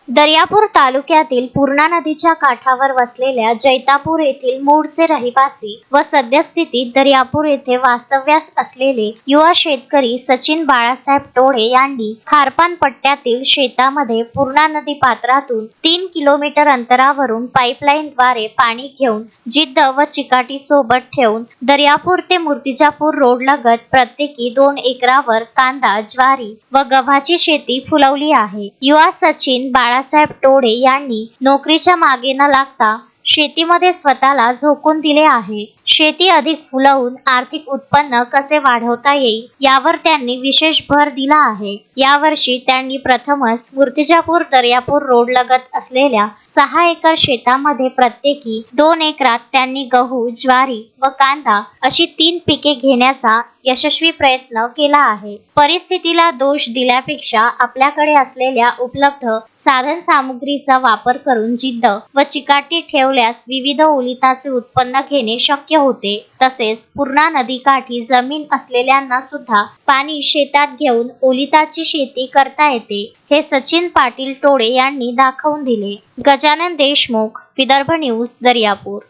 दर्यापूर तालुक्यातील पूर्णा नदीच्या काठावर वसलेल्या जैतापूर येथील मूळचे रहिवासी व सद्यस्थितीत दर्यापूर येथे वास्तव्यास असलेले युवा शेतकरी सचिन बाळासाहेब टोळे यांनी खारपान पट्ट्यातील शेतामध्ये पूर्णा नदी पात्रातून 3 किलोमीटर अंतरावरून पाईपलाईनद्वारे पाणी घेऊन जिद्द व चिकाटी सोबत ठेवून दर्यापूर ते मूर्तिजापूर रोडलगत प्रत्येकी 2 एकरावर कांदा, ज्वारी व गव्हाची शेती फुलवली आहे. युवा सचिन बाळासाहेब टोळे यांनी नोकरीच्या मागे न लागता शेतीमध्ये स्वतःला झोकून दिले आहे. शेती अधिक फुलवून आर्थिक उत्पन्न कसे वाढवता येईल यावर त्यांनी विशेष भर दिला आहे. यावर्षी त्यांनी प्रथमच मूर्तिजापूर दर्यापूर रोडलगत असलेल्या 6 एकर शेतामध्ये प्रत्येकी 2 एकरात त्यांनी गहू, ज्वारी व कांदा अशी 3 पिके घेण्याचा यशस्वी प्रयत्न केला आहे. परिस्थितीला दोष दिल्यापेक्षा आपल्याकडे असलेल्या उपलब्ध साधन सामुग्रीचा वापर करून जिद्द व चिकाटी ठेवल्यास विविध ओलिताचे उत्पन्न घेणे शक्य होते. तसेच पूर्णा नदीकाठी जमीन असलेल्यांना सुद्धा पाणी शेतात घेऊन ओलिताची शेती करता येते, हे सचिन पाटील टोळे यांनी दाखवून दिले. गजानन देशमुख, विदर्भ न्यूज, दर्यापूर.